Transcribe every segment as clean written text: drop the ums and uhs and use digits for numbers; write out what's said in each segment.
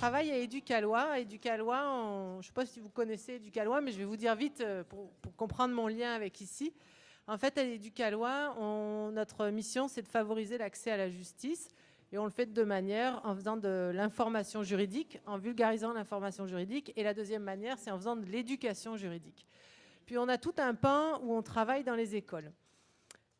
travaille à Éducalois. Je ne sais pas si vous connaissez Éducalois, mais je vais vous dire vite pour comprendre mon lien avec ici. En fait, à Éducalois, notre mission, c'est de favoriser l'accès à la justice. Et on le fait de deux manières, en faisant de l'information juridique, en vulgarisant l'information juridique. Et la deuxième manière, c'est en faisant de l'éducation juridique. Puis on a tout un pan où on travaille dans les écoles.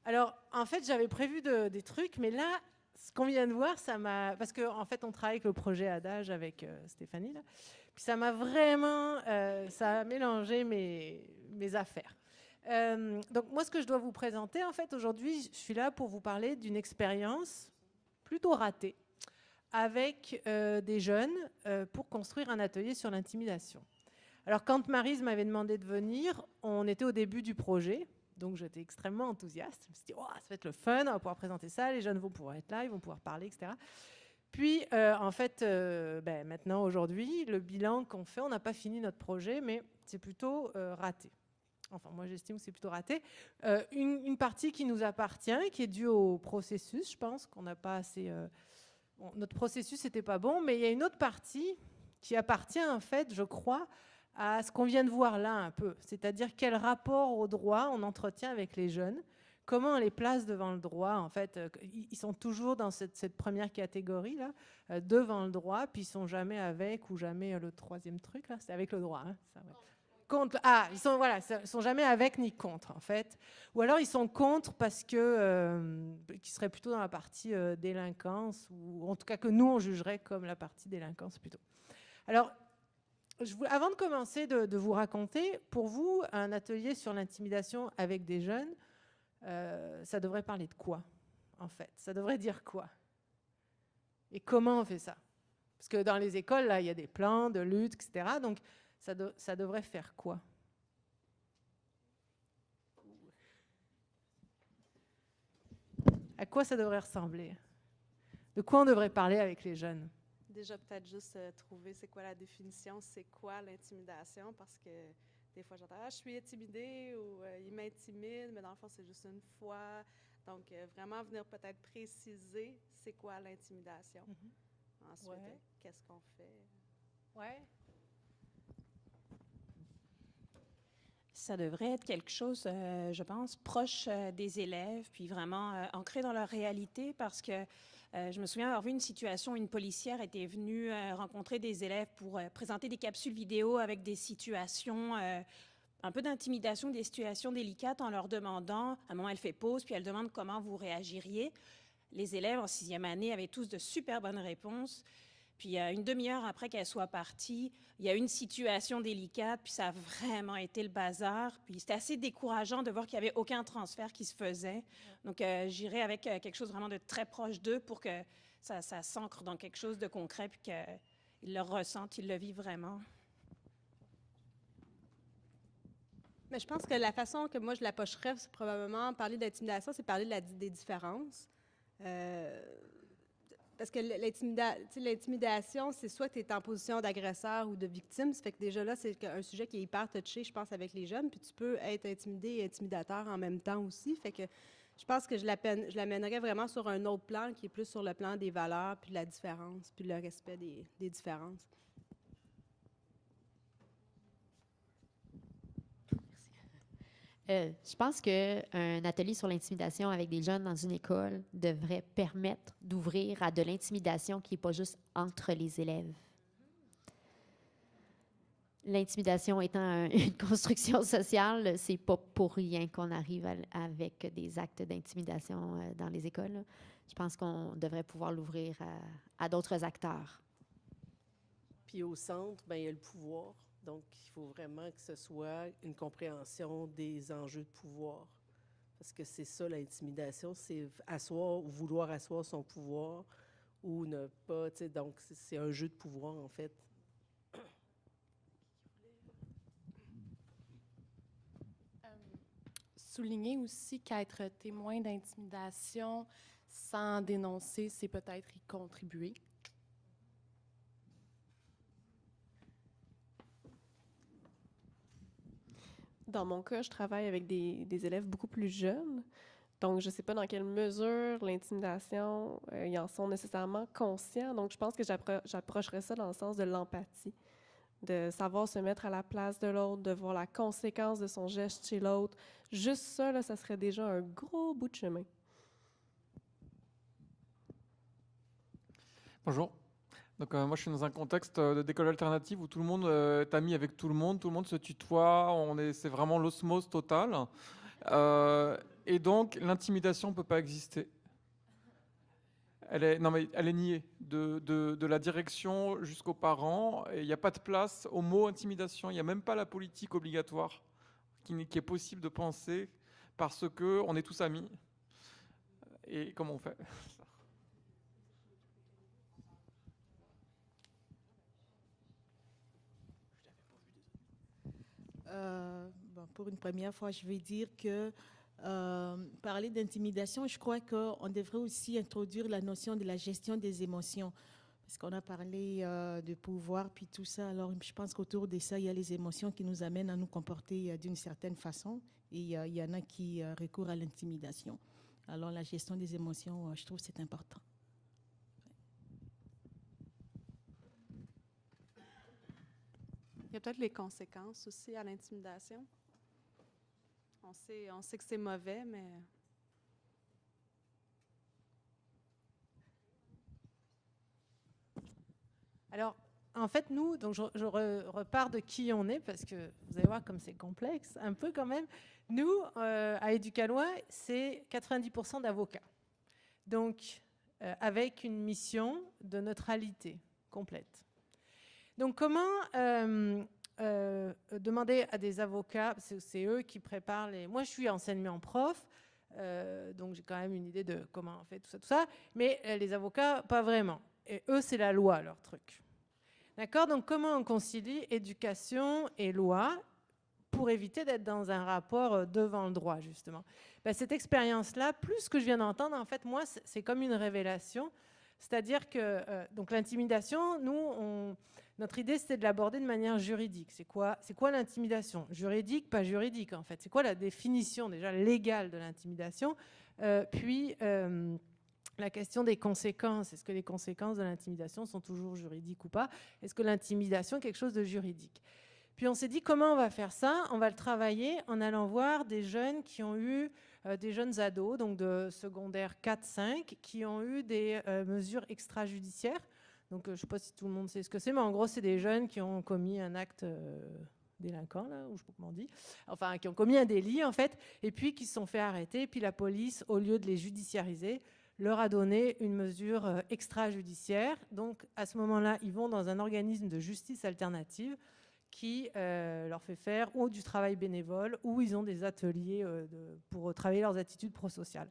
Alors, en fait, j'avais prévu des trucs, mais là, ce qu'on vient de voir, ça m'a... Parce qu'en fait, on travaille avec le projet Adage avec Stéphanie, là. Puis ça m'a vraiment... ça a mélangé mes affaires. Donc, moi, ce que je dois vous présenter, en fait, aujourd'hui, je suis là pour vous parler d'une expérience plutôt ratée avec des jeunes pour construire un atelier sur l'intimidation. Alors, quand Maryse m'avait demandé de venir, on était au début du projet. Donc, j'étais extrêmement enthousiaste. Je me suis dit, oh, ça va être le fun, on va pouvoir présenter ça, les jeunes vont pouvoir être là, ils vont pouvoir parler, etc. Puis, en fait, maintenant, aujourd'hui, le bilan qu'on fait, on n'a pas fini notre projet, mais c'est plutôt raté. Enfin, moi, j'estime que c'est plutôt raté. Une partie qui nous appartient, qui est due au processus, je pense qu'on n'a pas assez... notre processus n'était pas bon, mais il y a une autre partie qui appartient, en fait, je crois, à ce qu'on vient de voir là un peu, c'est-à-dire quel rapport au droit on entretient avec les jeunes, comment on les place devant le droit. En fait, ils sont toujours dans cette première catégorie là, devant le droit, puis ils sont jamais avec ou jamais le troisième truc là, c'est avec le droit. Hein, ça, ouais. Contre, ils sont jamais avec ni contre en fait, ou alors ils sont contre parce que qui serait plutôt dans la partie délinquance, ou en tout cas que nous on jugerait comme la partie délinquance plutôt. Alors avant de commencer de vous raconter, pour vous, un atelier sur l'intimidation avec des jeunes, ça devrait parler de quoi, en fait? Ça devrait dire quoi? Et comment on fait ça? Parce que dans les écoles, là, il y a des plans de lutte, etc. Donc, ça devrait faire quoi? À quoi ça devrait ressembler? De quoi on devrait parler avec les jeunes? Déjà, peut-être juste trouver c'est quoi la définition, c'est quoi l'intimidation, parce que des fois, j'entends « Ah, je suis intimidée » ou « Il m'intimide », mais dans le fond, c'est juste une fois. Donc, vraiment venir peut-être préciser c'est quoi l'intimidation. Ensuite, Ouais. Qu'est-ce qu'on fait? Ouais. Ça devrait être quelque chose, je pense, proche des élèves, puis vraiment ancré dans leur réalité, parce que je me souviens avoir vu une situation où une policière était venue rencontrer des élèves pour présenter des capsules vidéo avec des situations, un peu d'intimidation, des situations délicates, en leur demandant, à un moment, elle fait pause, puis elle demande comment vous réagiriez. Les élèves en 6e année avaient tous de super bonnes réponses. Puis une demi-heure après qu'elle soit partie, il y a eu une situation délicate, puis ça a vraiment été le bazar. Puis c'était assez décourageant de voir qu'il n'y avait aucun transfert qui se faisait. Donc j'irais avec quelque chose vraiment de très proche d'eux pour que ça s'ancre dans quelque chose de concret, puis qu'ils le ressentent, qu'ils le vivent vraiment. Mais je pense que la façon que moi je l'approcherais, c'est probablement parler d'intimidation, c'est parler des différences. Parce que l'intimidation, c'est soit que tu es en position d'agresseur ou de victime. Ça fait que déjà là, c'est un sujet qui est hyper touché, je pense, avec les jeunes. Puis tu peux être intimidé et intimidateur en même temps aussi. Fait que je pense que je l'amènerais vraiment sur un autre plan qui est plus sur le plan des valeurs, puis de la différence, puis le respect des différences. Je pense qu'un atelier sur l'intimidation avec des jeunes dans une école devrait permettre d'ouvrir à de l'intimidation qui n'est pas juste entre les élèves. L'intimidation étant une construction sociale, c'est pas pour rien qu'on arrive avec des actes d'intimidation dans les écoles. Je pense qu'on devrait pouvoir l'ouvrir à d'autres acteurs. Puis au centre, bien, il y a le pouvoir. Donc, il faut vraiment que ce soit une compréhension des enjeux de pouvoir. Parce que c'est ça, l'intimidation, c'est asseoir ou vouloir asseoir son pouvoir ou ne pas, tu sais, donc c'est un jeu de pouvoir, en fait. Souligner aussi qu'être témoin d'intimidation sans dénoncer, c'est peut-être y contribuer. Dans mon cas, je travaille avec des élèves beaucoup plus jeunes. Donc, je ne sais pas dans quelle mesure l'intimidation, ils en sont nécessairement conscients. Donc, je pense que j'approcherais ça dans le sens de l'empathie, de savoir se mettre à la place de l'autre, de voir la conséquence de son geste chez l'autre. Juste ça, là, ça serait déjà un gros bout de chemin. Bonjour. Donc, moi, je suis dans un contexte d'école alternative où tout le monde est ami avec tout le monde se tutoie, c'est vraiment l'osmose totale. Et donc, l'intimidation ne peut pas exister. Elle est niée de la direction jusqu'aux parents. Il n'y a pas de place au mot intimidation. Il n'y a même pas la politique obligatoire qui est possible de penser parce qu'on est tous amis. Et comment on fait ? Bon, pour une première fois, je vais dire que parler d'intimidation, je crois qu'on devrait aussi introduire la notion de la gestion des émotions. Parce qu'on a parlé de pouvoir, puis tout ça. Alors, je pense qu'autour de ça, il y a les émotions qui nous amènent à nous comporter d'une certaine façon. Et il y en a qui recourent à l'intimidation. Alors, la gestion des émotions, je trouve que c'est important. Il y a peut-être les conséquences aussi à l'intimidation. On sait que c'est mauvais, mais... Alors, en fait, nous, donc je repars de qui on est, parce que vous allez voir comme c'est complexe, un peu quand même. Nous, à Éducalois, c'est 90% d'avocats. Donc, avec une mission de neutralité complète. Donc, comment demander à des avocats, c'est eux qui préparent les... Moi, je suis enseignement prof, donc j'ai quand même une idée de comment on fait tout ça, mais les avocats, pas vraiment. Et eux, c'est la loi, leur truc. D'accord? Donc, comment on concilie éducation et loi pour éviter d'être dans un rapport devant le droit, justement? Ben, cette expérience-là, plus ce que je viens d'entendre, en fait, moi, c'est comme une révélation. C'est-à-dire que donc l'intimidation, nous, notre idée, c'était de l'aborder de manière juridique. C'est quoi l'intimidation? Juridique, pas juridique, en fait. C'est quoi la définition, déjà, légale de l'intimidation? Puis... la question des conséquences, est-ce que les conséquences de l'intimidation sont toujours juridiques ou pas? Est-ce que l'intimidation est quelque chose de juridique? Puis on s'est dit, comment on va faire ça? On va le travailler en allant voir des jeunes qui ont eu, des jeunes ados, donc de secondaire 4-5, qui ont eu des mesures extrajudiciaires. Donc je ne sais pas si tout le monde sait ce que c'est, mais en gros, c'est des jeunes qui ont commis un acte... délinquants, là, ou je ne sais pas comment on dit, enfin, qui ont commis un délit, en fait, et puis qui se sont fait arrêter, puis la police, au lieu de les judiciariser, leur a donné une mesure extrajudiciaire. Donc, à ce moment-là, ils vont dans un organisme de justice alternative qui leur fait faire ou du travail bénévole, ou ils ont des ateliers pour travailler leurs attitudes prosociales.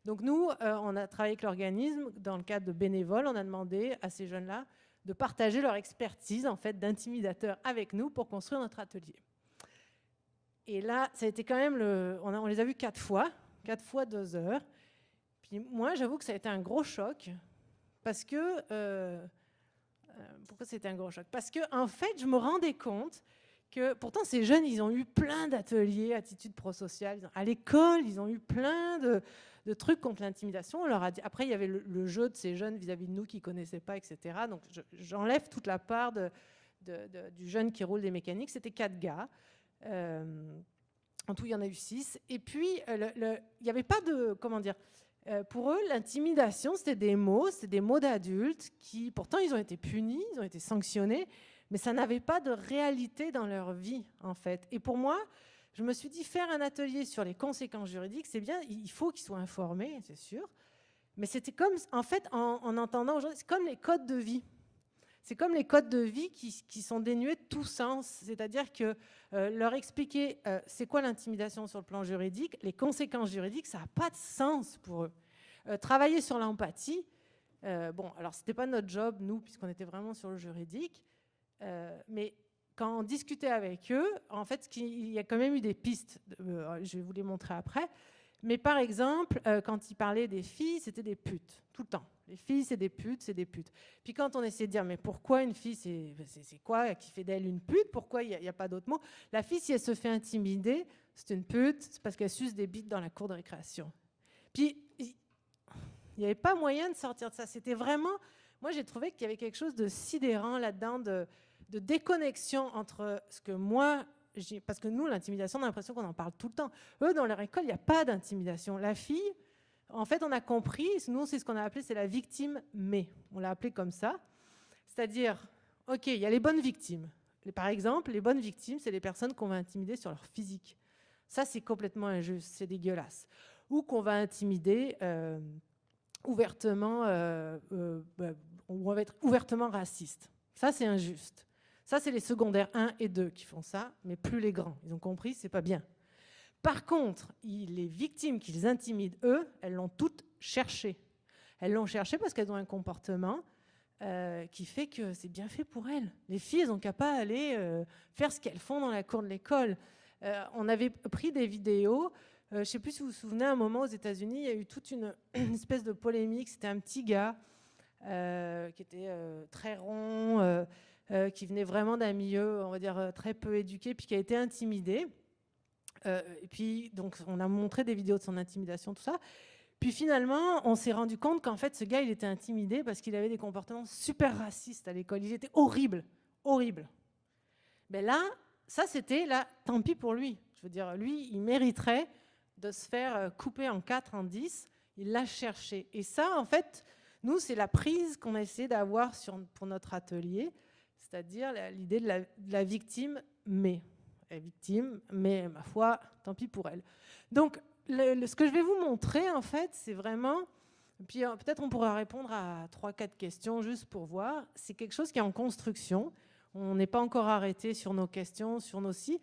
Donc, nous, on a travaillé avec l'organisme dans le cadre de bénévoles. On a demandé à ces jeunes-là de partager leur expertise, en fait, d'intimidateurs avec nous pour construire notre atelier. Et là, ça a été quand même... On les a vus 4 fois 2 heures. Puis moi, j'avoue que ça a été un gros choc, parce que... pourquoi c'était un gros choc? Parce que, en fait, je me rendais compte que, pourtant, ces jeunes, ils ont eu plein d'ateliers, attitudes prosociales. À l'école, ils ont eu plein de trucs contre l'intimidation. On leur a dit... Après, il y avait le jeu de ces jeunes vis-à-vis de nous qui ne connaissaient pas, etc. Donc, j'enlève toute la part du jeune qui roule des mécaniques. C'était 4 gars. En tout, il y en a eu 6. Et puis, il n'y avait pas de... Comment dire? Pour eux, l'intimidation, c'était des mots d'adultes qui, pourtant, ils ont été punis, ils ont été sanctionnés, mais ça n'avait pas de réalité dans leur vie, en fait. Et pour moi, je me suis dit, faire un atelier sur les conséquences juridiques, c'est bien, il faut qu'ils soient informés, c'est sûr, mais c'était comme, en fait, en entendant aujourd'hui, c'est comme les codes de vie. C'est comme les codes de vie qui sont dénués de tout sens. C'est-à-dire que leur expliquer c'est quoi l'intimidation sur le plan juridique, les conséquences juridiques, ça n'a pas de sens pour eux. Travailler sur l'empathie, bon, alors ce n'était pas notre job, nous, puisqu'on était vraiment sur le juridique, mais quand on discutait avec eux, en fait, il y a quand même eu des pistes, je vais vous les montrer après, mais par exemple, quand ils parlaient des filles, c'était des putes, tout le temps. Les filles, c'est des putes, c'est des putes. Puis quand on essayait de dire, mais pourquoi une fille, c'est quoi qui fait d'elle une pute? Pourquoi il n'y a pas d'autre mot? La fille, si elle se fait intimider, c'est une pute, c'est parce qu'elle suce des bites dans la cour de récréation. Puis, il n'y avait pas moyen de sortir de ça. C'était vraiment... Moi, j'ai trouvé qu'il y avait quelque chose de sidérant là-dedans, de déconnexion entre ce que moi... Parce que nous, l'intimidation, on a l'impression qu'on en parle tout le temps. Eux, dans leur école, il n'y a pas d'intimidation. La fille, en fait, on a compris, nous, c'est ce qu'on a appelé, c'est la victime mais. On l'a appelé comme ça. C'est-à-dire, OK, il y a les bonnes victimes. Par exemple, les bonnes victimes, c'est les personnes qu'on va intimider sur leur physique. Ça, c'est complètement injuste, c'est dégueulasse. Ou qu'on va intimider ouvertement, on va être ouvertement raciste. Ça, c'est injuste. Ça, c'est les secondaires 1 et 2 qui font ça, mais plus les grands. Ils ont compris, c'est pas bien. Par contre, les victimes qu'ils intimident, eux, elles l'ont toutes cherché. Elles l'ont cherché parce qu'elles ont un comportement qui fait que c'est bien fait pour elles. Les filles, elles n'ont qu'à pas aller faire ce qu'elles font dans la cour de l'école. On avait pris des vidéos. Je ne sais plus si vous vous souvenez, à un moment aux États-Unis, il y a eu toute une espèce de polémique. C'était un petit gars qui était très rond, qui venait vraiment d'un milieu, on va dire, très peu éduqué, puis qui a été intimidé. Et puis, donc, on a montré des vidéos de son intimidation, tout ça. Puis finalement, on s'est rendu compte qu'en fait, ce gars, il était intimidé parce qu'il avait des comportements super racistes à l'école. Il était horrible, horrible. Mais là, ça, c'était là, tant pis pour lui. Je veux dire, lui, il mériterait de se faire couper en 4, en 10. Il l'a cherché. Et ça, en fait, nous, c'est la prise qu'on a essayé d'avoir pour notre atelier, c'est-à-dire l'idée de la victime, mais. Elle est victime, mais ma foi, tant pis pour elle. Donc, ce que je vais vous montrer, en fait, c'est vraiment... Puis peut-être on pourra répondre à 3-4 questions juste pour voir. C'est quelque chose qui est en construction. On n'est pas encore arrêté sur nos questions, sur nos si.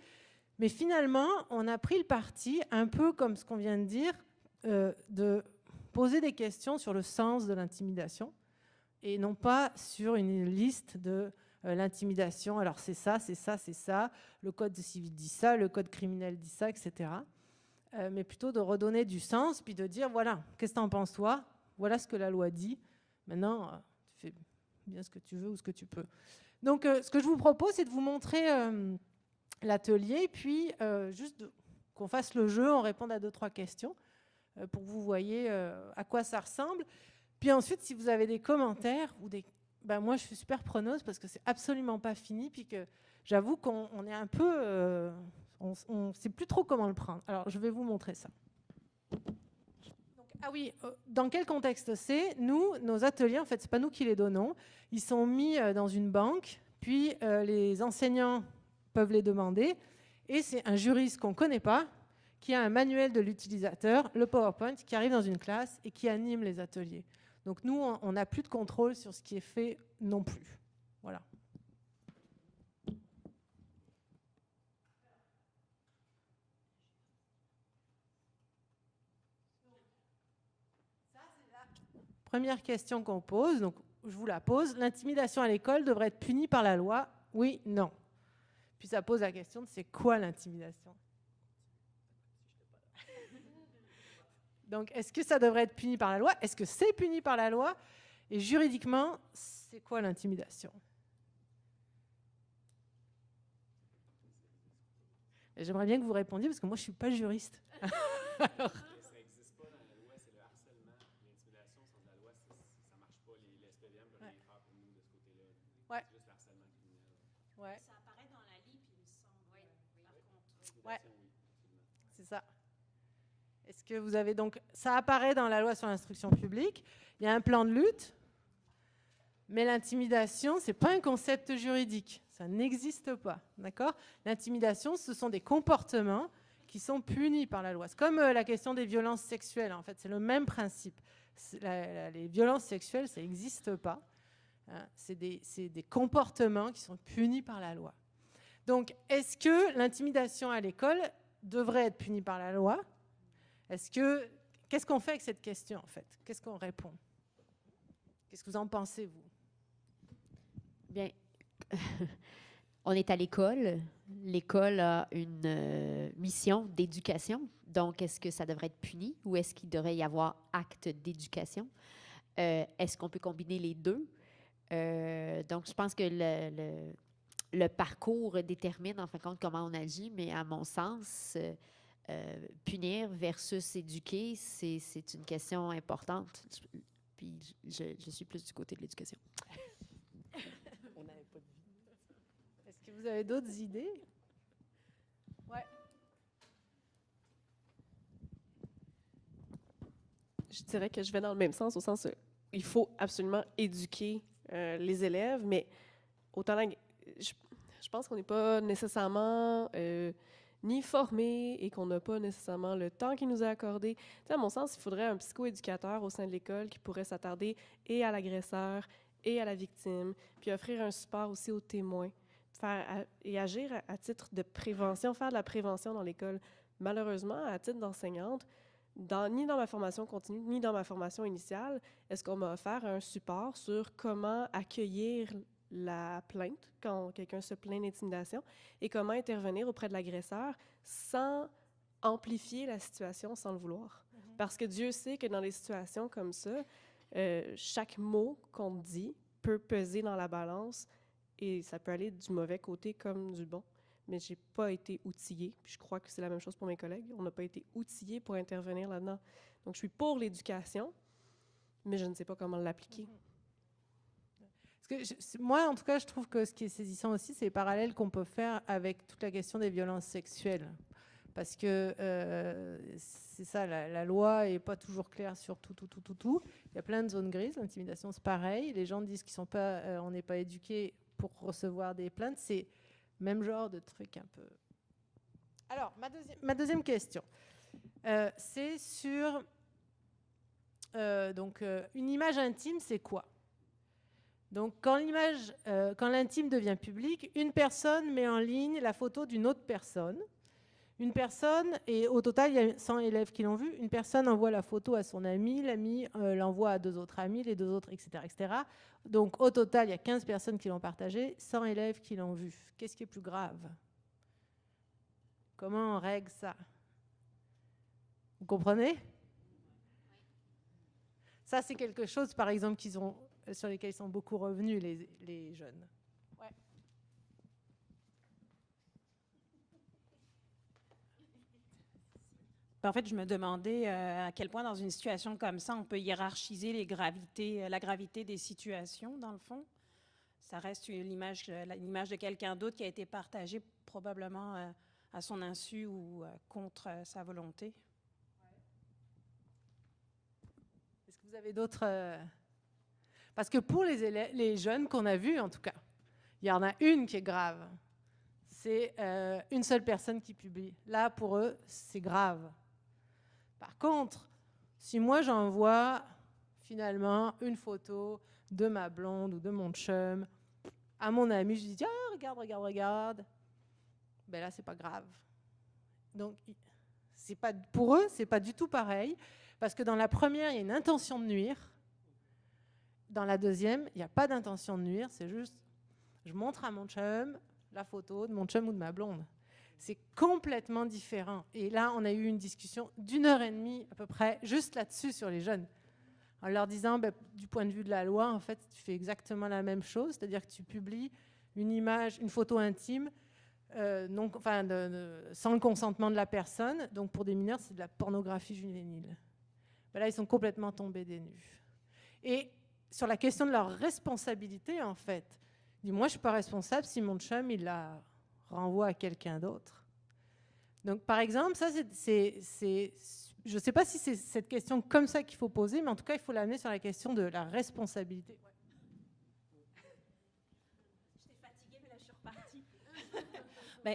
Mais finalement, on a pris le parti, un peu comme ce qu'on vient de dire, de poser des questions sur le sens de l'intimidation et non pas sur une liste de l'intimidation. Alors c'est ça, c'est ça, c'est ça. Le code civil dit ça, le code criminel dit ça, etc. Mais plutôt de redonner du sens, puis de dire, voilà, qu'est-ce que tu en penses toi? Voilà ce que la loi dit. Maintenant, tu fais bien ce que tu veux ou ce que tu peux. Donc, ce que je vous propose, c'est de vous montrer l'atelier, puis juste qu'on fasse le jeu, on réponde à 2-3 questions, pour que vous voyez à quoi ça ressemble. Puis ensuite, si vous avez des commentaires ou des... Ben moi, je suis super preneuse parce que c'est absolument pas fini, puis que j'avoue qu'on est un peu... on ne sait plus trop comment le prendre. Alors, je vais vous montrer ça. Donc, ah oui, dans quel contexte c'est? Nous, nos ateliers, en fait, c'est pas nous qui les donnons. Ils sont mis dans une banque, puis les enseignants peuvent les demander, et c'est un juriste qu'on ne connaît pas, qui a un manuel de l'utilisateur, le PowerPoint, qui arrive dans une classe et qui anime les ateliers. Donc nous, on n'a plus de contrôle sur ce qui est fait non plus. Voilà. Ça, c'est la première question qu'on pose. Donc, je vous la pose. L'intimidation à l'école devrait être punie par la loi? Oui, non. Puis ça pose la question de c'est quoi l'intimidation? Donc, est-ce que ça devrait être puni par la loi? Est-ce que c'est puni par la loi? Et juridiquement, c'est quoi l'intimidation? J'aimerais bien que vous répondiez, parce que moi, je ne suis pas juriste. Alors... Ça n'existe pas dans la loi, c'est le harcèlement. L'intimidation, sans la loi, ça ne marche pas. Les SPVM ne peuvent rien faire pour nous de ce côté-là. Ouais. C'est juste le harcèlement criminel. Ouais. Ça apparaît dans la LIP, il me semble. Oui, par contre. Ouais. C'est ça. Est-ce que vous avez donc... Ça apparaît dans la loi sur l'instruction publique. Il y a un plan de lutte. Mais l'intimidation, ce n'est pas un concept juridique. Ça n'existe pas. D'accord? L'intimidation, ce sont des comportements qui sont punis par la loi. C'est comme la question des violences sexuelles. En fait, c'est le même principe. Les violences sexuelles, ça n'existe pas. Hein? C'est des comportements qui sont punis par la loi. Donc, est-ce que l'intimidation à l'école devrait être punie par la loi? Qu'est-ce qu'on fait avec cette question, en fait? Qu'est-ce qu'on répond? Qu'est-ce que vous en pensez, vous? Bien, on est à l'école. L'école a une mission d'éducation. Donc, est-ce que ça devrait être puni ou est-ce qu'il devrait y avoir acte d'éducation? Est-ce qu'on peut combiner les deux? Donc, je pense que le parcours détermine, en fin de compte, comment on agit, mais à mon sens, punir versus éduquer, c'est une question importante. Puis je suis plus du côté de l'éducation. On n'avait pas de vie. Est-ce que vous avez d'autres idées? Ouais. Je dirais que je vais dans le même sens, au sens où il faut absolument éduquer les élèves, mais autant je pense qu'on n'est pas nécessairement ni formé et qu'on n'a pas nécessairement le temps qui nous est accordé. Tu sais, à mon sens, il faudrait un psychoéducateur au sein de l'école qui pourrait s'attarder et à l'agresseur et à la victime, puis offrir un support aussi aux témoins, et agir à titre de prévention, faire de la prévention dans l'école. Malheureusement, à titre d'enseignante, ni dans ma formation continue, ni dans ma formation initiale, est-ce qu'on m'a offert un support sur comment accueillir la plainte quand quelqu'un se plaint d'intimidation et comment intervenir auprès de l'agresseur sans amplifier la situation sans le vouloir. Parce que Dieu sait que dans des situations comme ça, chaque mot qu'on dit peut peser dans la balance et ça peut aller du mauvais côté comme du bon. Mais je n'ai pas été outillée. Puis je crois que c'est la même chose pour mes collègues. On n'a pas été outillés pour intervenir là-dedans. Donc, je suis pour l'éducation, mais je ne sais pas comment l'appliquer. Parce que moi, en tout cas, je trouve que ce qui est saisissant aussi, c'est les parallèles qu'on peut faire avec toute la question des violences sexuelles. Parce que c'est ça, la loi n'est pas toujours claire sur tout. Il y a plein de zones grises. L'intimidation, c'est pareil. Les gens disent on n'est pas éduqués pour recevoir des plaintes. C'est même genre de truc un peu. Alors, ma deuxième question, c'est sur une image intime, c'est quoi? Donc, quand l'intime devient public, une personne met en ligne la photo d'une autre personne. Une personne, et au total, il y a 100 élèves qui l'ont vu, une personne envoie la photo à son ami, l'ami l'envoie à 2 autres amis, les 2 autres, etc., etc. Donc, au total, il y a 15 personnes qui l'ont partagé, 100 élèves qui l'ont vu. Qu'est-ce qui est plus grave? Comment on règle ça? Vous comprenez? Ça, c'est quelque chose, par exemple, sur lesquels ils sont beaucoup revenus, les jeunes. Ouais. En fait, je me demandais à quel point, dans une situation comme ça, on peut hiérarchiser la gravité des situations, dans le fond. Ça reste l'image de quelqu'un d'autre qui a été partagée probablement à son insu ou contre sa volonté. Est-ce que vous avez d'autres... Parce que pour les jeunes qu'on a vus, en tout cas, il y en a une qui est grave. C'est une seule personne qui publie. Là, pour eux, c'est grave. Par contre, si moi j'envoie finalement une photo de ma blonde ou de mon chum à mon ami, je dis « Ah, regarde », ben là, c'est pas grave. Donc, pour eux, c'est pas du tout pareil, parce que dans la première, il y a une intention de nuire. Dans la deuxième, il n'y a pas d'intention de nuire, c'est juste, je montre à mon chum la photo de mon chum ou de ma blonde. C'est complètement différent. Et là, on a eu une discussion d'1h30 à peu près, juste là-dessus, sur les jeunes. En leur disant, du point de vue de la loi, en fait, tu fais exactement la même chose, c'est-à-dire que tu publies une photo intime, sans le consentement de la personne. Donc, pour des mineurs, c'est de la pornographie juvénile. Là, ils sont complètement tombés des nues. Et sur la question de leur responsabilité, en fait, moi, je ne suis pas responsable si mon chum, il la renvoie à quelqu'un d'autre. Donc, par exemple, ça, je ne sais pas si c'est cette question comme ça qu'il faut poser, mais en tout cas, il faut l'amener sur la question de la responsabilité. J'étais fatiguée, mais là, je suis repartie.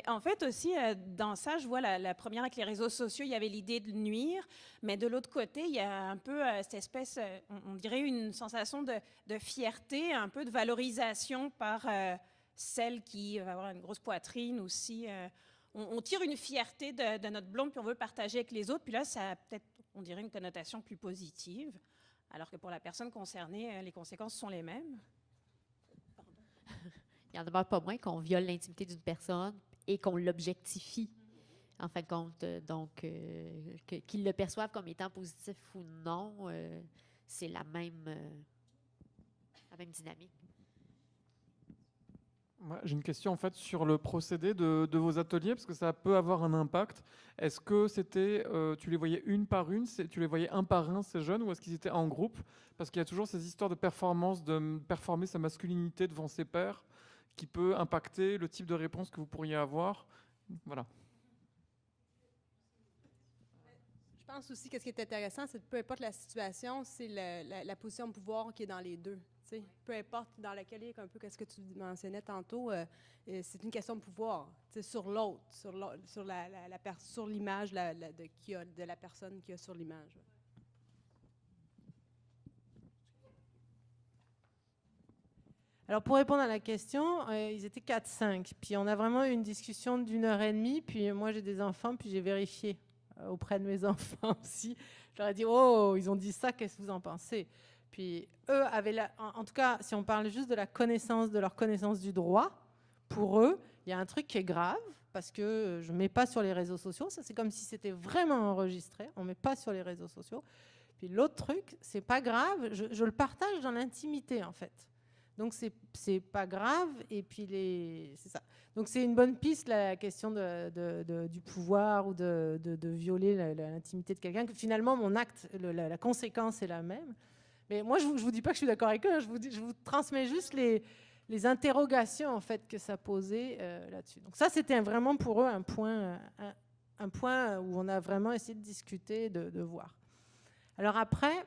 En fait, aussi, dans ça, je vois la première avec les réseaux sociaux, il y avait l'idée de nuire, mais de l'autre côté, il y a un peu cette espèce, on dirait une sensation de fierté, un peu de valorisation par celle qui va avoir une grosse poitrine aussi. On tire une fierté de notre blonde, puis on veut le partager avec les autres, puis là, ça a peut-être, on dirait, une connotation plus positive, alors que pour la personne concernée, les conséquences sont les mêmes. Pardon. Il n'en demeure pas moins qu'on viole l'intimité d'une personne et qu'on l'objectifie, en fin de compte. Donc, qu'ils le perçoivent comme étant positif ou non, c'est la même dynamique. Moi, j'ai une question en fait sur le procédé de vos ateliers, parce que ça peut avoir un impact. Est-ce que c'était, tu les voyais une par une, tu les voyais un par un, ces jeunes, ou est-ce qu'ils étaient en groupe? Parce qu'il y a toujours ces histoires de performance, de performer sa masculinité devant ses pairs, qui peut impacter le type de réponse que vous pourriez avoir. Voilà. Je pense aussi que ce qui est intéressant, c'est que peu importe la situation, c'est la position de pouvoir qui est dans les deux. T'sais. Peu importe dans laquelle il est, un peu ce que tu mentionnais tantôt, c'est une question de pouvoir sur l'autre, sur l'image de la personne qui a sur l'image. Alors, pour répondre à la question, ils étaient 4-5. Puis, on a vraiment eu une discussion d'1h30. Puis, moi, j'ai des enfants, puis j'ai vérifié auprès de mes enfants aussi. Je leur ai dit, oh, ils ont dit ça, qu'est-ce que vous en pensez? Puis, eux avaient, en tout cas, si on parle juste de leur connaissance du droit, pour eux, il y a un truc qui est grave, parce que je ne mets pas sur les réseaux sociaux. Ça, c'est comme si c'était vraiment enregistré. On ne met pas sur les réseaux sociaux. Puis, l'autre truc, c'est pas grave. Je le partage dans l'intimité, en fait. Donc, c'est pas grave. Et puis, c'est ça. Donc, c'est une bonne piste, la question du pouvoir ou de violer l'intimité de quelqu'un. Que finalement, mon acte, la conséquence est la même. Mais moi, je vous dis pas que je suis d'accord avec eux. Je vous transmets juste les interrogations, en fait, que ça posait là-dessus. Donc, ça, c'était vraiment pour eux un point où on a vraiment essayé de discuter, de voir. Alors après,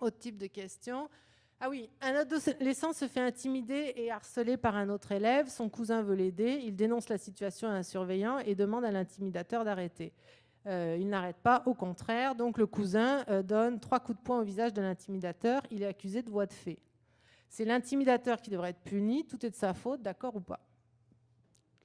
autre type de question. Ah oui, un adolescent se fait intimider et harceler par un autre élève. Son cousin veut l'aider. Il dénonce la situation à un surveillant et demande à l'intimidateur d'arrêter. Il n'arrête pas, au contraire. Donc le cousin donne 3 coups de poing au visage de l'intimidateur. Il est accusé de voie de fait. C'est l'intimidateur qui devrait être puni. Tout est de sa faute, d'accord ou pas?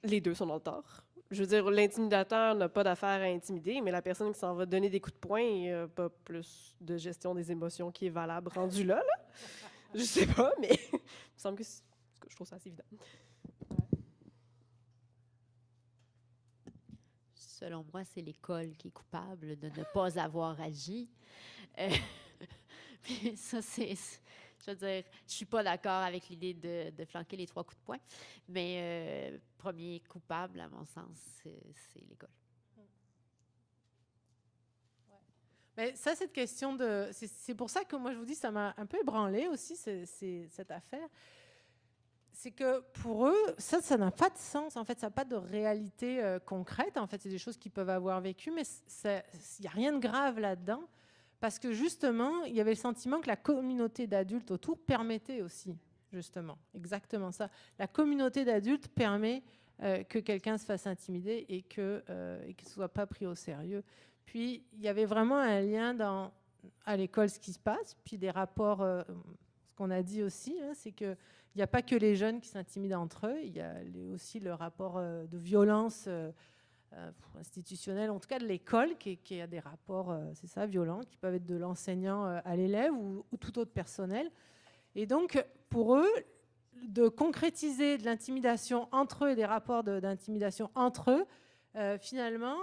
Les deux sont dans le tort. Je veux dire, l'intimidateur n'a pas d'affaire à intimider, mais la personne qui s'en va donner des coups de poing, il n'y a pas plus de gestion des émotions qui est valable rendu là. Je sais pas, mais il me semble que je trouve ça assez évident. Selon moi, c'est l'école qui est coupable de ne pas avoir agi. Puis ça, je veux dire, je suis pas d'accord avec l'idée de flanquer les 3 coups de poing, mais premier coupable, à mon sens, c'est l'école. Mais ça, cette question c'est pour ça que moi, je vous dis, ça m'a un peu ébranlé aussi, cette affaire. C'est que pour eux, ça n'a pas de sens. En fait, ça n'a pas de réalité concrète. En fait, c'est des choses qu'ils peuvent avoir vécues, mais il n'y a rien de grave là-dedans. Parce que justement, il y avait le sentiment que la communauté d'adultes autour permettait aussi, justement, exactement ça. La communauté d'adultes permet que quelqu'un se fasse intimider et qu'il ne soit pas pris au sérieux. Puis, il y avait vraiment un lien à l'école, ce qui se passe, puis des rapports, ce qu'on a dit aussi, hein, c'est qu'il n'y a pas que les jeunes qui s'intimident entre eux, il y a aussi le rapport de violence institutionnelle, en tout cas de l'école, qui a des rapports, c'est ça, violents, qui peuvent être de l'enseignant à l'élève ou tout autre personnel. Et donc, pour eux, de concrétiser de l'intimidation entre eux et des rapports d'intimidation entre eux, finalement,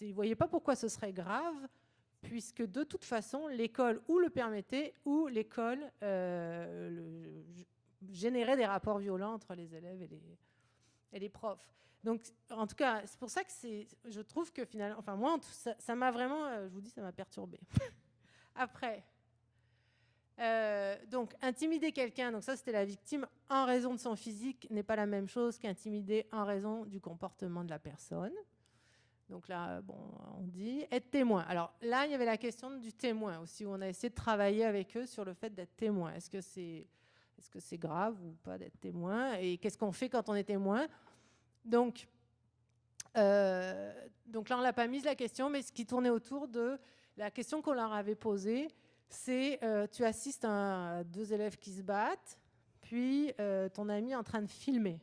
ils ne voyaient pas pourquoi ce serait grave, puisque de toute façon, l'école ou le permettait, ou l'école générait des rapports violents entre les élèves et les profs. Donc, en tout cas, c'est pour ça que je trouve que finalement, enfin moi, ça m'a vraiment, je vous dis, ça m'a perturbée. Après, donc, intimider quelqu'un, donc ça c'était la victime, en raison de son physique, n'est pas la même chose qu'intimider en raison du comportement de la personne. Donc là, bon, on dit être témoin. Alors là, il y avait la question du témoin aussi, où on a essayé de travailler avec eux sur le fait d'être témoin. Est-ce que c'est grave ou pas d'être témoin? Et qu'est-ce qu'on fait quand on est témoin? Donc là, on l'a pas mise la question, mais ce qui tournait autour de la question qu'on leur avait posée, c'est tu assistes à 2 élèves qui se battent, puis ton ami est en train de filmer.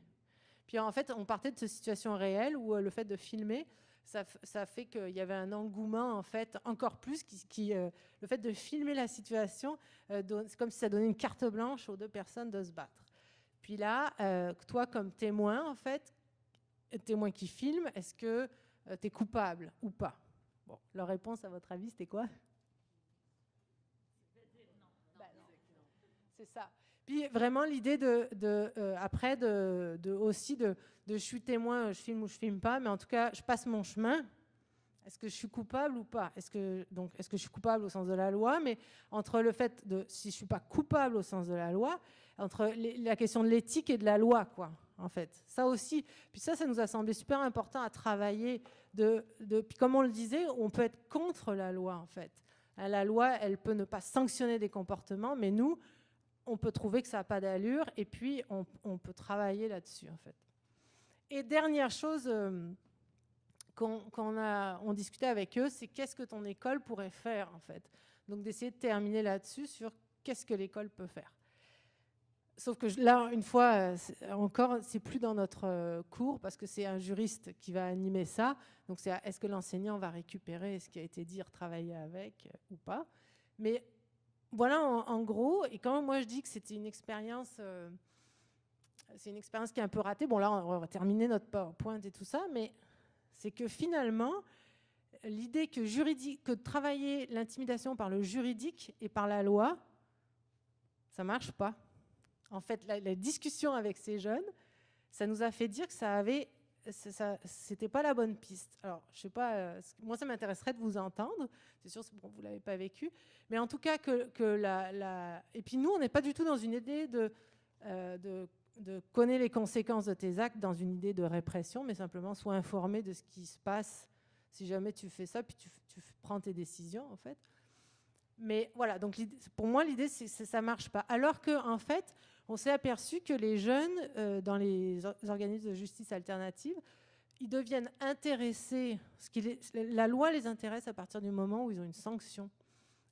Puis en fait, on partait de cette situation réelle où le fait de filmer, ça fait qu'il y avait un engouement, en fait, encore plus, le fait de filmer la situation, c'est comme si ça donnait une carte blanche aux 2 personnes de se battre. Puis là, toi, comme témoin, en fait, témoin qui filme, est-ce que tu es coupable ou pas? Bon, leur réponse, à votre avis, c'était quoi? C'est ça. Puis vraiment l'idée après aussi de je suis témoin, je filme ou je filme pas, mais en tout cas je passe mon chemin. Est-ce que je suis coupable ou pas? Est-ce que je suis coupable au sens de la loi? Mais entre le fait de si je suis pas coupable au sens de la loi, entre la question de l'éthique et de la loi, quoi, en fait. Ça aussi. Puis ça nous a semblé super important à travailler. Puis comme on le disait, on peut être contre la loi, en fait. La loi, elle peut ne pas sanctionner des comportements, mais nous, on peut trouver que ça n'a pas d'allure, et puis on peut travailler là-dessus, en fait. Et dernière chose qu'on discutait avec eux, c'est qu'est-ce que ton école pourrait faire, en fait. Donc d'essayer de terminer là-dessus sur qu'est-ce que l'école peut faire. Sauf que là, une fois encore, c'est plus dans notre cours, parce que c'est un juriste qui va animer ça. Donc c'est est-ce que l'enseignant va récupérer ce qui a été dit, retravailler avec ou pas. Mais voilà, en gros, et quand moi je dis que c'était une expérience, c'est une expérience qui est un peu ratée. Bon, là, on va terminer notre PowerPoint et tout ça, mais c'est que finalement, l'idée que travailler l'intimidation par le juridique et par la loi, ça ne marche pas. En fait, la discussion avec ces jeunes, ça nous a fait dire que c'était pas la bonne piste. Alors, je sais pas, moi, ça m'intéresserait de vous entendre. C'est sûr, bon, vous l'avez pas vécu, mais en tout cas et puis nous, on n'est pas du tout dans une idée de connaître les conséquences de tes actes, dans une idée de répression, mais simplement sois informé de ce qui se passe si jamais tu fais ça, puis tu prends tes décisions, en fait. Mais voilà, donc pour moi, l'idée, c'est que ça marche pas. Alors qu'en fait, on s'est aperçu que les jeunes, dans les organismes de justice alternative, ils deviennent intéressés. La loi les intéresse à partir du moment où ils ont une sanction.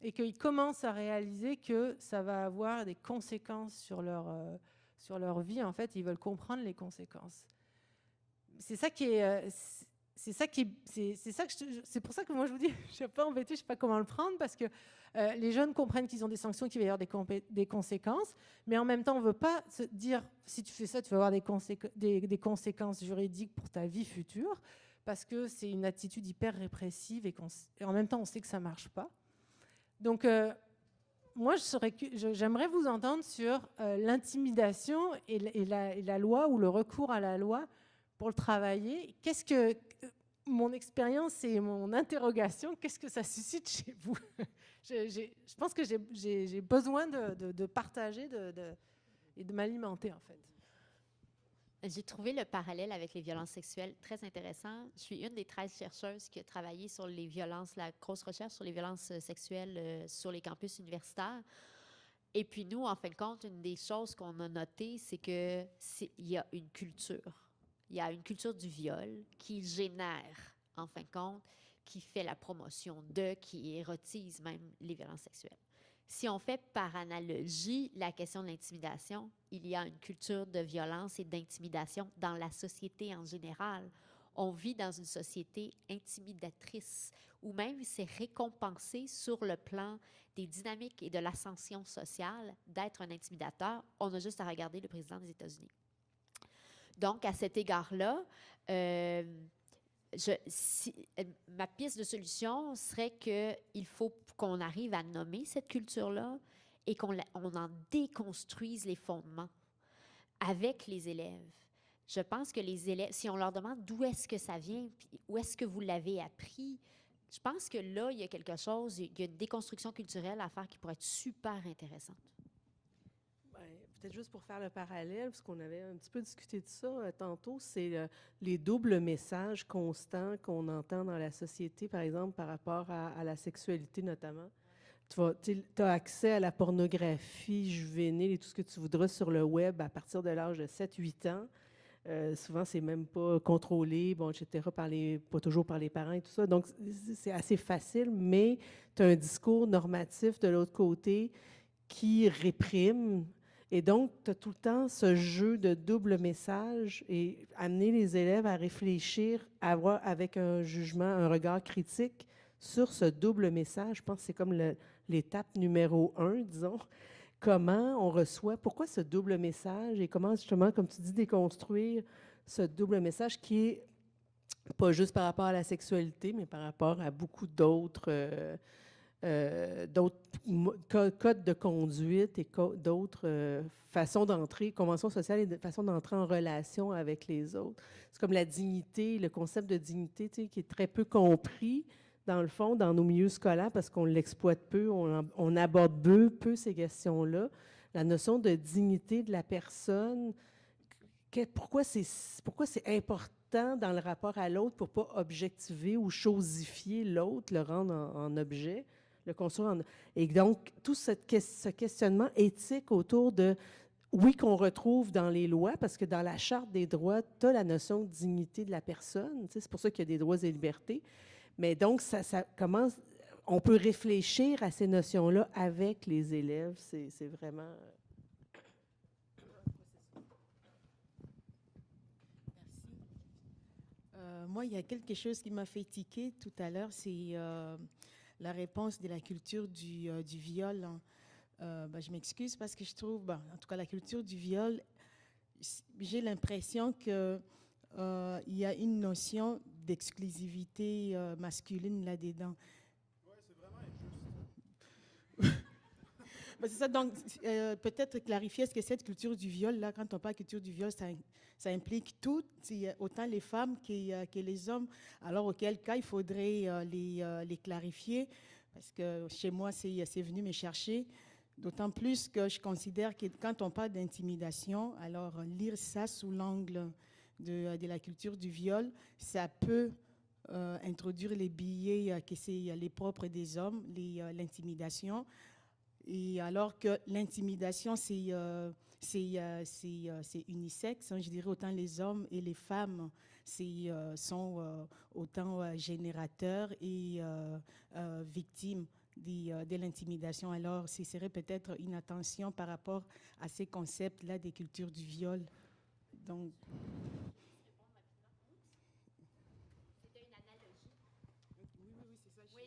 Et qu'ils commencent à réaliser que ça va avoir des conséquences sur leur vie. En fait, ils veulent comprendre les conséquences. C'est ça qui est... C'est pour ça que moi je vous dis, je ne suis pas embêtée, je ne sais pas comment le prendre, parce que les jeunes comprennent qu'ils ont des sanctions, qu'il va y avoir des conséquences, mais en même temps on ne veut pas se dire si tu fais ça, tu vas avoir des conséquences juridiques pour ta vie future, parce que c'est une attitude hyper répressive et en même temps on sait que ça ne marche pas. Donc moi j'aimerais vous entendre sur l'intimidation et la loi ou le recours à la loi pour le travailler. Qu'est-ce que mon expérience et mon interrogation, qu'est-ce que ça suscite chez vous? Je pense que j'ai besoin de partager et de m'alimenter, en fait. J'ai trouvé le parallèle avec les violences sexuelles très intéressant. Je suis une des 13 chercheuses qui a travaillé sur les violences, la grosse recherche sur les violences sexuelles sur les campus universitaires. Et puis nous, en fin de compte, une des choses qu'on a notées, c'est qu'il y a une culture. Il y a une culture du viol qui génère, en fin de compte, qui fait la promotion qui érotise même les violences sexuelles. Si on fait par analogie la question de l'intimidation, il y a une culture de violence et d'intimidation dans la société en général. On vit dans une société intimidatrice où même c'est récompensé sur le plan des dynamiques et de l'ascension sociale d'être un intimidateur. On a juste à regarder le président des États-Unis. Donc, à cet égard-là, ma piste de solution serait qu'il faut qu'on arrive à nommer cette culture-là et qu'on en déconstruise les fondements avec les élèves. Je pense que les élèves, si on leur demande d'où est-ce que ça vient, puis où est-ce que vous l'avez appris, je pense que là, il y a quelque chose, il y a une déconstruction culturelle à faire qui pourrait être super intéressante. Peut-être juste pour faire le parallèle, parce qu'on avait un petit peu discuté de ça tantôt, c'est les doubles messages constants qu'on entend dans la société, par exemple, par rapport à la sexualité notamment. Tu as accès à la pornographie juvénile et tout ce que tu voudras sur le web à partir de l'âge de 7-8 ans. Souvent, c'est même pas contrôlé, bon, etc., pas toujours par les parents et tout ça. Donc, c'est assez facile, mais tu as un discours normatif de l'autre côté qui réprime. Et donc, tu as tout le temps ce jeu de double message et amener les élèves à réfléchir, à avoir avec un jugement, un regard critique sur ce double message. Je pense que c'est comme l'étape numéro 1, disons. Comment on reçoit, pourquoi ce double message et comment justement, comme tu dis, déconstruire ce double message qui est pas juste par rapport à la sexualité, mais par rapport à beaucoup d'autres d'autres codes de conduite et d'autres façons d'entrer, conventions sociales et façons d'entrer en relation avec les autres. C'est comme la dignité, le concept de dignité, tu sais, qui est très peu compris, dans le fond, dans nos milieux scolaires, parce qu'on l'exploite peu, on aborde peu ces questions-là. La notion de dignité de la personne, pourquoi c'est important dans le rapport à l'autre pour ne pas objectiver ou chosifier l'autre, le rendre en objet, le construire en... Et donc, tout ce questionnement éthique autour de, oui, qu'on retrouve dans les lois, parce que dans la Charte des droits, tu as la notion de dignité de la personne, tu sais, c'est pour ça qu'il y a des droits et libertés, mais donc, ça commence, on peut réfléchir à ces notions-là avec les élèves, c'est vraiment... Moi, il y a quelque chose qui m'a fait tiquer tout à l'heure, c'est la réponse de la culture du viol. Je m'excuse parce que je trouve, en tout cas, la culture du viol, j'ai l'impression qu'il y a une notion d'exclusivité masculine là-dedans. Oui, c'est vraiment injuste. C'est ça, donc peut-être clarifier ce que cette culture du viol, là, quand on parle de culture du viol, ça implique tout, autant les femmes que les hommes, alors auquel cas il faudrait les clarifier, parce que chez moi, c'est venu me chercher, d'autant plus que je considère que quand on parle d'intimidation, alors lire ça sous l'angle de la culture du viol, ça peut introduire les billets que c'est les propres des hommes, l'intimidation. Et alors que l'intimidation, c'est unisexe, hein, je dirais autant les hommes et les femmes sont autant générateurs et victimes de l'intimidation. Alors, ce serait peut-être une attention par rapport à ces concepts-là des cultures du viol. Donc...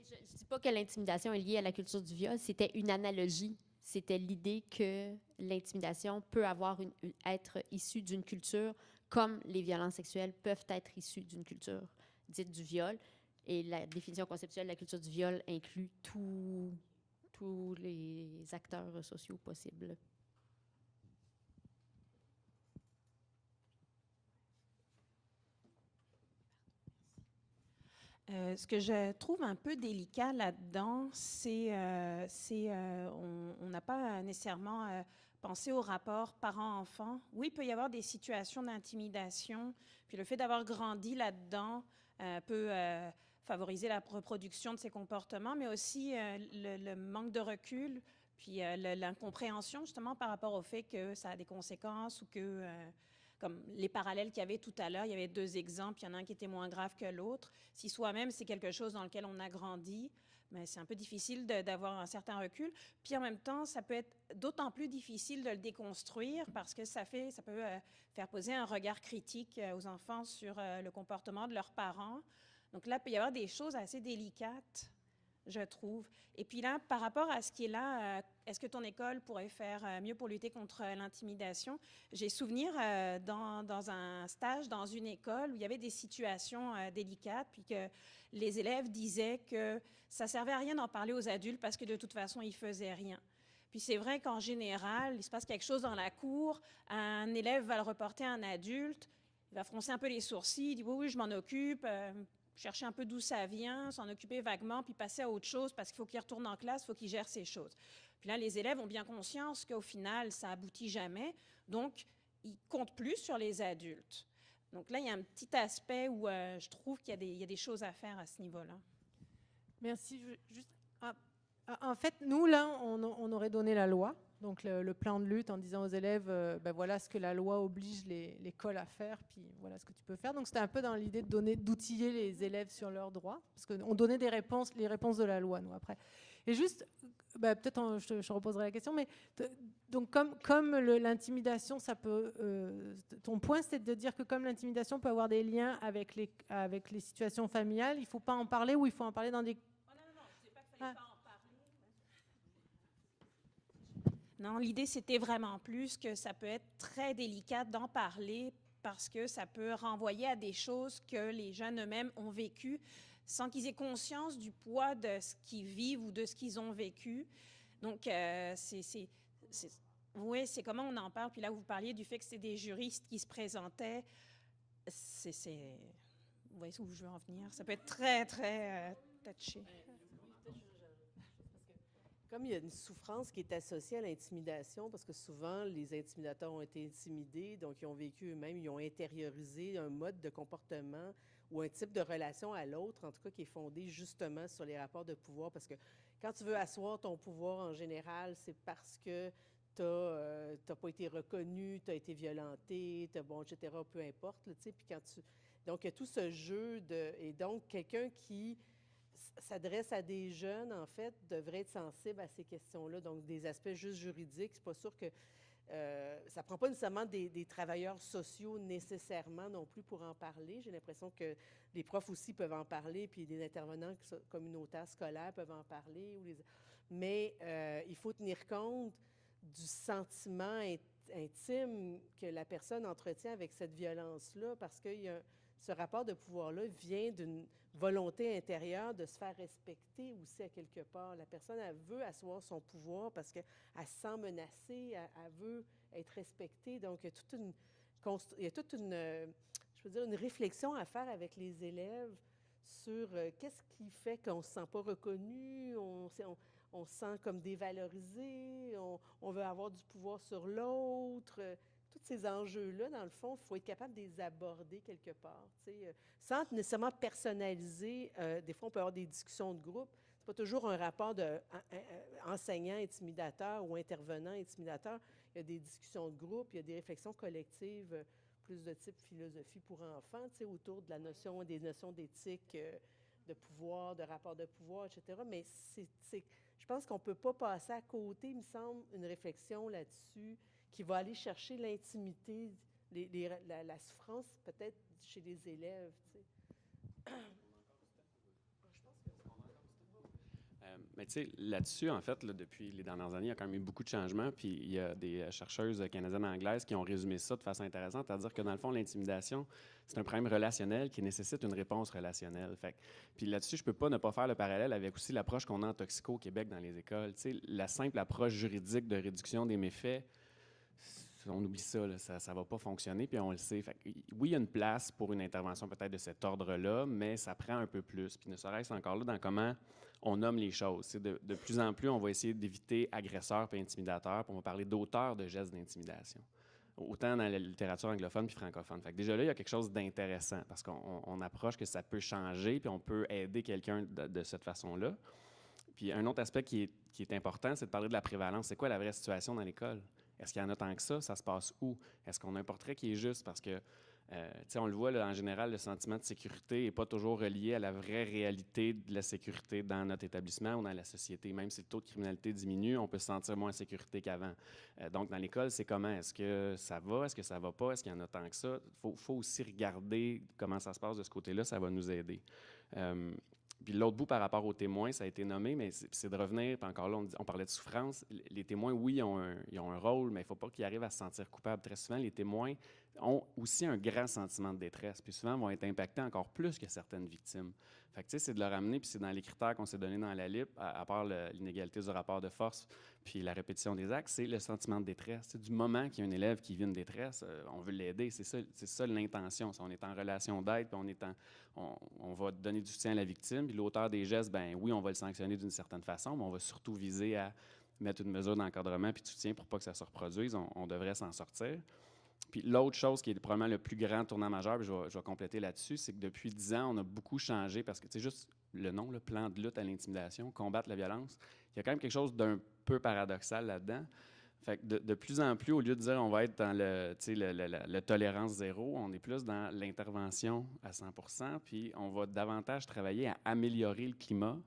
Je ne dis pas que l'intimidation est liée à la culture du viol, c'était une analogie. C'était l'idée que l'intimidation peut être issue d'une culture comme les violences sexuelles peuvent être issues d'une culture dite du viol. Et la définition conceptuelle de la culture du viol inclut tous les acteurs sociaux possibles. Ce que je trouve un peu délicat là-dedans, c'est on n'a pas nécessairement pensé au rapport parent-enfant. Oui, il peut y avoir des situations d'intimidation, puis le fait d'avoir grandi là-dedans peut favoriser la reproduction de ces comportements, mais aussi le manque de recul, puis l'incompréhension justement par rapport au fait que ça a des conséquences ou que... comme les parallèles qu'il y avait tout à l'heure, il y avait 2 exemples, il y en a un qui était moins grave que l'autre. Si soi-même, c'est quelque chose dans lequel on a grandi, mais c'est un peu difficile d'avoir un certain recul. Puis en même temps, ça peut être d'autant plus difficile de le déconstruire parce que ça peut faire poser un regard critique aux enfants sur le comportement de leurs parents. Donc là, il peut y avoir des choses assez délicates, je trouve. Et puis là, par rapport à ce qui est là, est-ce que ton école pourrait faire mieux pour lutter contre l'intimidation? J'ai souvenir dans un stage dans une école où il y avait des situations délicates, puis que les élèves disaient que ça servait à rien d'en parler aux adultes parce que de toute façon, ils faisaient rien. Puis c'est vrai qu'en général, il se passe quelque chose dans la cour, un élève va le reporter à un adulte, il va froncer un peu les sourcils, il dit « oui, je m'en occupe », chercher un peu d'où ça vient, s'en occuper vaguement, puis passer à autre chose parce qu'il faut qu'il retourne en classe, il faut qu'il gère ses choses. Puis là, les élèves ont bien conscience qu'au final, ça aboutit jamais, donc ils comptent plus sur les adultes. Donc là, il y a un petit aspect où je trouve qu'il y a des choses à faire à ce niveau-là. Merci. En fait, nous, là, on aurait donné la loi, donc le plan de lutte en disant aux élèves, voilà ce que la loi oblige l'école à faire, puis voilà ce que tu peux faire. Donc c'était un peu dans l'idée d'outiller les élèves sur leurs droits, parce qu'on donnait les réponses de la loi, nous, après. Et juste, peut-être je reposerai la question, mais donc comme l'intimidation, ça peut... ton point, c'est de dire que comme l'intimidation peut avoir des liens avec les situations familiales, il ne faut pas en parler ou il faut en parler dans des... Non, je ne sais pas qu'il fallait pas en parler. Non, l'idée, c'était vraiment plus que ça peut être très délicat d'en parler parce que ça peut renvoyer à des choses que les jeunes eux-mêmes ont vécues. sans qu'ils aient conscience du poids de ce qu'ils vivent ou de ce qu'ils ont vécu. Donc, oui, c'est comment on en parle. Puis là, vous parliez du fait que c'était des juristes qui se présentaient. Vous voyez où je veux en venir? Ça peut être très, très touché. Comme il y a une souffrance qui est associée à l'intimidation, parce que souvent, les intimidateurs ont été intimidés, donc ils ont vécu eux-mêmes, ils ont intériorisé un mode de comportement ou un type de relation à l'autre, en tout cas qui est fondé justement sur les rapports de pouvoir. Parce que quand tu veux asseoir ton pouvoir en général, c'est parce que tu n'as pas été reconnu, tu as été violenté, bon, etc., peu importe. Là, puis donc, il y a tout ce jeu de... Et donc, quelqu'un qui s'adresse à des jeunes, en fait, devrait être sensible à ces questions-là. Donc, des aspects juste juridiques, c'est pas sûr que ça prend pas nécessairement des travailleurs sociaux nécessairement non plus pour en parler. J'ai l'impression que les profs aussi peuvent en parler, puis des intervenants communautaires scolaires peuvent en parler. Mais il faut tenir compte du sentiment intime que la personne entretient avec cette violence-là, parce que ce rapport de pouvoir-là vient d'une volonté intérieure de se faire respecter aussi à quelque part. La personne, elle veut asseoir son pouvoir parce qu'elle se sent menacée, elle veut être respectée. Donc, il y a toute une réflexion à faire avec les élèves sur qu'est-ce qui fait qu'on ne se sent pas reconnu, on se sent comme dévalorisé, on veut avoir du pouvoir sur l'autre. Tous ces enjeux-là, dans le fond, il faut être capable de les aborder quelque part, sans nécessairement personnaliser. Des fois, on peut avoir des discussions de groupe. Ce n'est pas toujours un rapport d'enseignant-intimidateur ou intervenant-intimidateur. Il y a des discussions de groupe, il y a des réflexions collectives, plus de type philosophie pour enfants, autour de des notions d'éthique, de pouvoir, de rapport de pouvoir, etc. Mais je pense qu'on ne peut pas passer à côté, il me semble, une réflexion là-dessus qui va aller chercher l'intimité, la souffrance peut-être chez les élèves. Mais tu sais, là-dessus, en fait, depuis les dernières années, il y a quand même eu beaucoup de changements. Puis il y a des chercheuses canadiennes-anglaises qui ont résumé ça de façon intéressante, c'est-à-dire que dans le fond, l'intimidation, c'est un problème relationnel qui nécessite une réponse relationnelle. Puis là-dessus, je ne peux pas ne pas faire le parallèle avec aussi l'approche qu'on a en toxico au Québec dans les écoles. Tu sais, la simple approche juridique de réduction des méfaits, on oublie ça, là, ça ne va pas fonctionner, puis on le sait. Oui, il y a une place pour une intervention peut-être de cet ordre-là, mais ça prend un peu plus. Puis ne serait-ce encore là dans comment on nomme les choses. De plus en plus, on va essayer d'éviter agresseurs et intimidateurs, puis on va parler d'auteurs de gestes d'intimidation. Autant dans la littérature anglophone puis francophone. Déjà là, il y a quelque chose d'intéressant, parce qu'on approche que ça peut changer, puis on peut aider quelqu'un de cette façon-là. Puis un autre aspect qui est important, c'est de parler de la prévalence. C'est quoi la vraie situation dans l'école? Est-ce qu'il y en a tant que ça? Ça se passe où? Est-ce qu'on a un portrait qui est juste? Parce que, on le voit, là, en général, le sentiment de sécurité n'est pas toujours relié à la vraie réalité de la sécurité dans notre établissement ou dans la société. Même si le taux de criminalité diminue, on peut se sentir moins en sécurité qu'avant. Donc, dans l'école, c'est comment? Est-ce que ça va? Est-ce que ça va pas? Est-ce qu'il y en a tant que ça? Il faut aussi regarder comment ça se passe de ce côté-là. Ça va nous aider. Puis l'autre bout par rapport aux témoins, ça a été nommé, mais c'est de revenir, puis encore là, on parlait de souffrance. Les témoins, oui, ils ont un rôle, mais il ne faut pas qu'ils arrivent à se sentir coupables. Très souvent, les témoins ont aussi un grand sentiment de détresse, puis souvent vont être impactés encore plus que certaines victimes. Fait que, tu sais, c'est de leur ramener, puis c'est dans les critères qu'on s'est donnés dans la LIP, à part l'inégalité du rapport de force, puis la répétition des actes, c'est le sentiment de détresse. C'est du moment qu'il y a un élève qui vit une détresse, on veut l'aider, c'est ça l'intention. On est en relation d'aide, puis on va donner du soutien à la victime, puis l'auteur des gestes, ben oui, on va le sanctionner d'une certaine façon, mais on va surtout viser à mettre une mesure d'encadrement puis de soutien pour pas que ça se reproduise. On devrait s'en sortir. Puis l'autre chose qui est probablement le plus grand tournant majeur, puis je vais compléter là-dessus, c'est que depuis 10 ans, on a beaucoup changé parce que, tu sais, juste le nom, le plan de lutte à l'intimidation, combattre la violence, il y a quand même quelque chose d'un peu paradoxal là-dedans. Fait que de plus en plus, au lieu de dire on va être dans le tolérance zéro, on est plus dans l'intervention à 100%, puis on va davantage travailler à améliorer le climat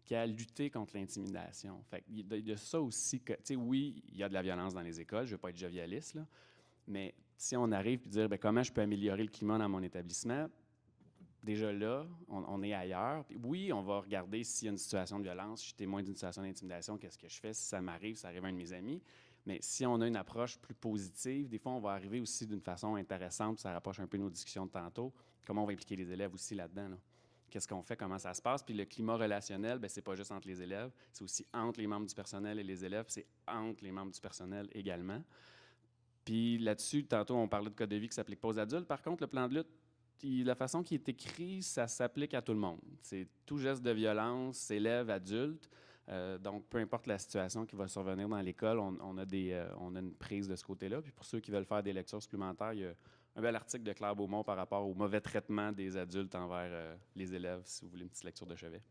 qu'à lutter contre l'intimidation. Fait qu'il y a ça aussi que, tu sais, oui, il y a de la violence dans les écoles, je ne veux pas être jovialiste, là, mais si on arrive et dire comment je peux améliorer le climat dans mon établissement, déjà là, on est ailleurs. Puis oui, on va regarder s'il y a une situation de violence, je suis témoin d'une situation d'intimidation, qu'est-ce que je fais si ça m'arrive, ça arrive à un de mes amis. Mais si on a une approche plus positive, des fois, on va arriver aussi d'une façon intéressante, ça rapproche un peu nos discussions de tantôt, comment on va impliquer les élèves aussi là-dedans. Là. qu'est-ce qu'on fait, comment ça se passe. Puis le climat relationnel, c'est pas juste entre les élèves, c'est aussi entre les membres du personnel et les élèves, c'est entre les membres du personnel également. Puis là-dessus, tantôt, on parlait de code de vie qui ne s'applique pas aux adultes. Par contre, le plan de lutte, la façon qu'il est écrit, ça s'applique à tout le monde. C'est tout geste de violence, élève, adulte. Donc, peu importe la situation qui va survenir dans l'école, on a une prise de ce côté-là. Puis pour ceux qui veulent faire des lectures supplémentaires, il y a un bel article de Claire Beaumont par rapport au mauvais traitement des adultes envers les élèves, si vous voulez une petite lecture de chevet.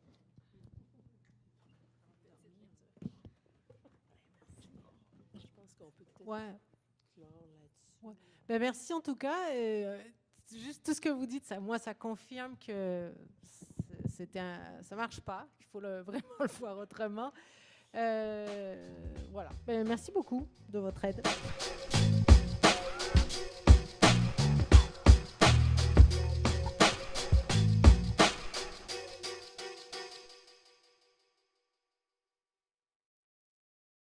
Je pense qu'on peut peut-être Ouais. clore là-dessus. Ouais. Ben, merci en tout cas. Juste tout ce que vous dites, moi, ça confirme que ça marche pas, qu'il faut vraiment le voir autrement. Voilà. Ben, merci beaucoup de votre aide.